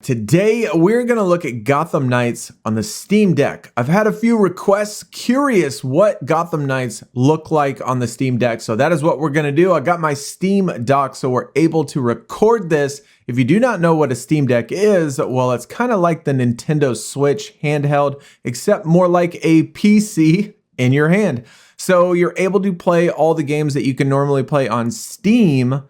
Today, we're going to look at Gotham Knights on the Steam Deck. I've had a few requests curious what Gotham Knights look like on the Steam Deck, so that is what we're going to do. I got my Steam dock, so we're able to record this. If you do not know what a Steam Deck is, well, it's kind of like the Nintendo Switch handheld, except more like a PC in your hand. So you're able to play all the games that you can normally play on Steam,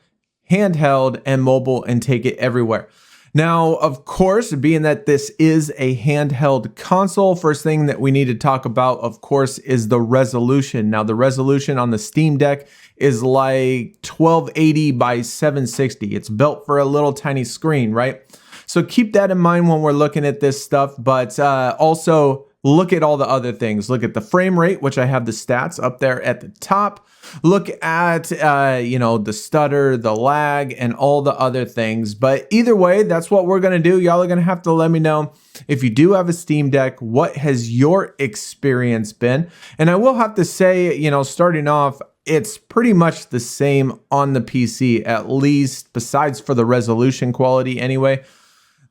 handheld, and mobile, and take it everywhere. Now, of course, being that this is a handheld console, first thing that we need to talk about, of course, is the resolution. Now, the resolution on the Steam Deck is like 1280 by 760. It's built for a little tiny screen, right? So keep that in mind when we're looking at this stuff, but also look at all the other things. Look at the frame rate, which I have the stats up there at the top. Look at, the stutter, the lag, and all the other things. But either way, that's what we're going to do. Y'all are going to have to let me know if you do have a Steam Deck, what has your experience been? And I will have to say, starting off, it's pretty much the same on the PC, at least besides for the resolution quality anyway.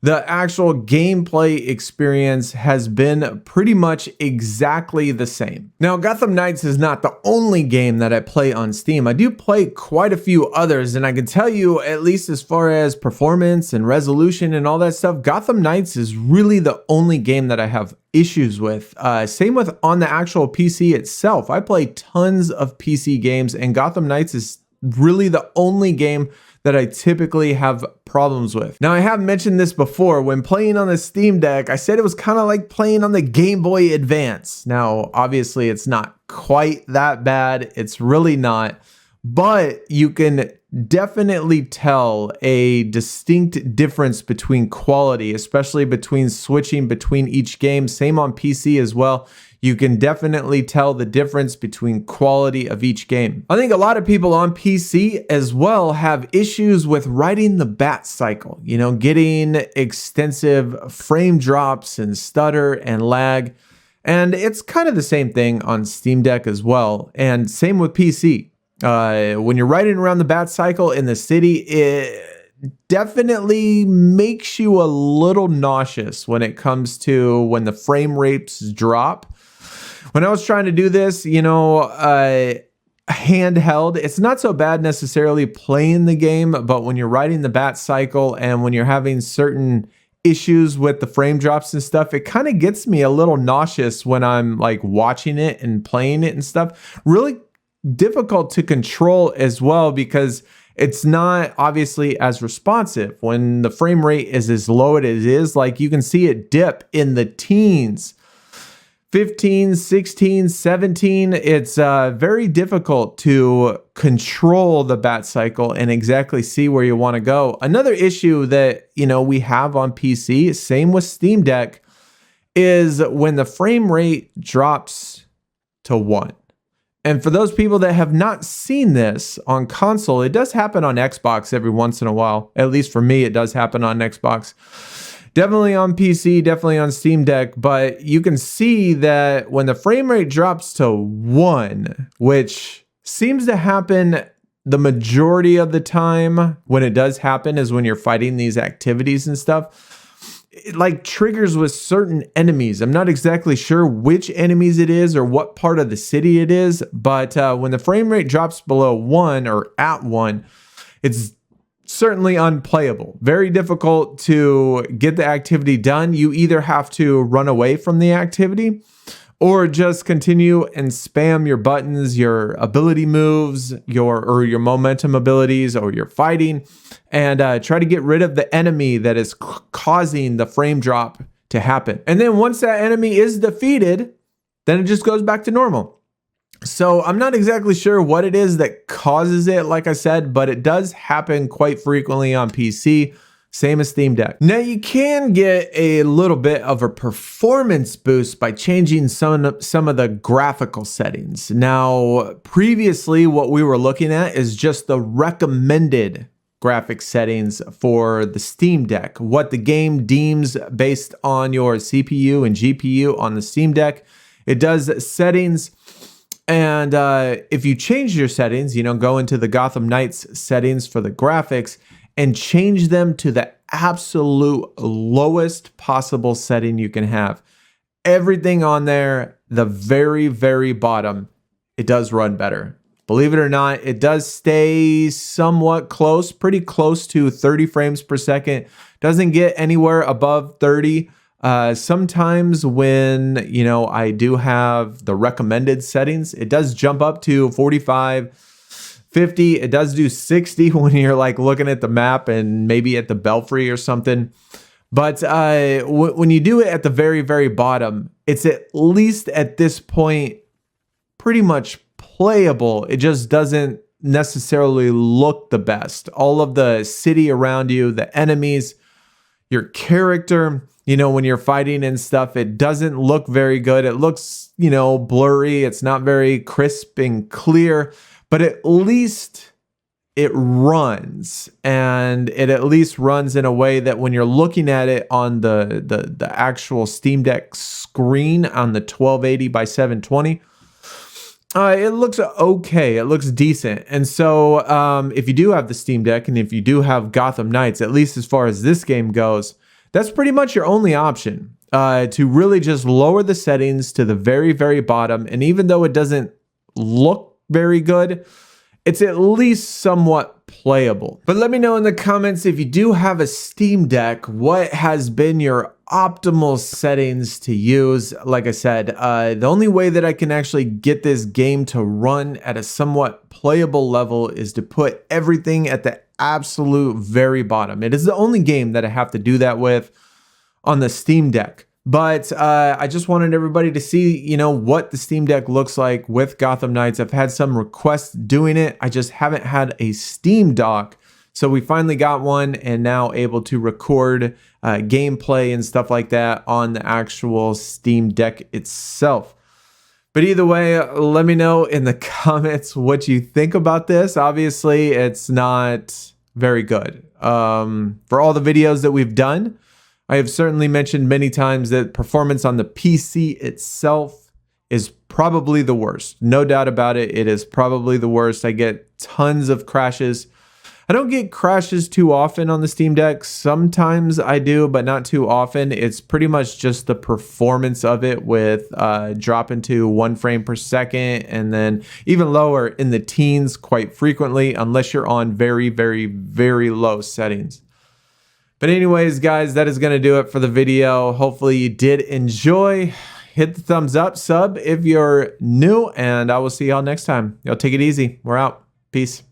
The actual gameplay experience has been pretty much exactly the same. Now, Gotham Knights is not the only game that I play on Steam. I do play quite a few others, and I can tell you, at least as far as performance and resolution and all that stuff, Gotham Knights is really the only game that I have issues with. Same with on the actual PC itself. I play tons of PC games, and Gotham Knights is really the only game that I typically have problems with. Now, I have mentioned this before. When playing on the Steam Deck, I said it was kind of like playing on the Game Boy Advance. Now, obviously, it's not quite that bad. It's really not. But you can definitely tell a distinct difference between quality, especially between switching between each game. Same on PC as well. You can definitely tell the difference between quality of each game. I think a lot of people on PC as well have issues with riding the bat cycle, getting extensive frame drops and stutter and lag. And it's kind of the same thing on Steam Deck as well. And same with PC. When you're riding around the bat cycle in the city, it definitely makes you a little nauseous when it comes to when the frame rates drop. When I was trying to do this, handheld, it's not so bad necessarily playing the game, but when you're riding the bat cycle and when you're having certain issues with the frame drops and stuff, it kind of gets me a little nauseous when I'm like watching it and playing it and stuff. Really difficult to control as well because it's not obviously as responsive. When the frame rate is as low as it is, like you can see it dip in the teens. 15, 16, 17, it's very difficult to control the bat cycle and exactly see where you want to go. Another issue that, we have on PC, same with Steam Deck, is when the frame rate drops to 1. And for those people that have not seen this on console, it does happen on Xbox every once in a while. At least for me, it does happen on Xbox. Definitely on PC, definitely on Steam Deck, but you can see that when the frame rate drops to 1, which seems to happen the majority of the time when it does happen is when you're fighting these activities and stuff, it like triggers with certain enemies. I'm not exactly sure which enemies it is or what part of the city it is, but when the frame rate drops below 1 or at 1, it's certainly unplayable. Very difficult to get the activity done. You either have to run away from the activity or just continue and spam your buttons, your ability moves, your momentum abilities, or your fighting, and try to get rid of the enemy that is causing the frame drop to happen. And then once that enemy is defeated, then it just goes back to normal. So I'm not exactly sure what it is that causes it, like I said, but it does happen quite frequently on PC, same as Steam Deck. Now you can get a little bit of a performance boost by changing some of the graphical settings. Now, previously what we were looking at is just the recommended graphics settings for the Steam Deck, what the game deems based on your CPU and GPU on the Steam Deck. It does settings. And if you change your settings, go into the Gotham Knights settings for the graphics and change them to the absolute lowest possible setting you can have. Everything on there, the very, very bottom, it does run better. Believe it or not, it does stay somewhat close, pretty close to 30 frames per second. Doesn't get anywhere above 30. Sometimes when, I do have the recommended settings, it does jump up to 45, 50. It does do 60 when you're like looking at the map and maybe at the belfry or something. But when you do it at the very, very bottom, it's at least at this point pretty much playable. It just doesn't necessarily look the best. All of the city around you, the enemies, your character, when you're fighting and stuff, it doesn't look very good. It looks, blurry. It's not very crisp and clear, but at least it runs, and it at least runs in a way that when you're looking at it on the actual Steam Deck screen on the 1280 by 720, it looks okay. It looks decent. And so if you do have the Steam Deck and if you do have Gotham Knights, at least as far as this game goes, that's pretty much your only option to really just lower the settings to the very, very bottom. And even though it doesn't look very good, it's at least somewhat playable. But let me know in the comments if you do have a Steam Deck, what has been your optimal settings to use. Like I said, the only way that I can actually get this game to run at a somewhat playable level is to put everything at the absolute very bottom. It is the only game that I have to do that with on the Steam Deck. But I just wanted everybody to see, what the Steam Deck looks like with Gotham Knights. I've had some requests doing it. I just haven't had a Steam dock. So we finally got one and now able to record gameplay and stuff like that on the actual Steam Deck itself. But either way, let me know in the comments what you think about this. Obviously, it's not very good. For all the videos that we've done, I have certainly mentioned many times that performance on the PC itself is probably the worst. No doubt about it. It is probably the worst. I get tons of crashes. I don't get crashes too often on the Steam Deck. Sometimes I do, but not too often. It's pretty much just the performance of it with dropping to 1 frame per second and then even lower in the teens quite frequently, unless you're on very, very, very low settings. But anyways, guys, that is going to do it for the video. Hopefully you did enjoy. Hit the thumbs up, sub if you're new, and I will see y'all next time. Y'all take it easy. We're out. Peace.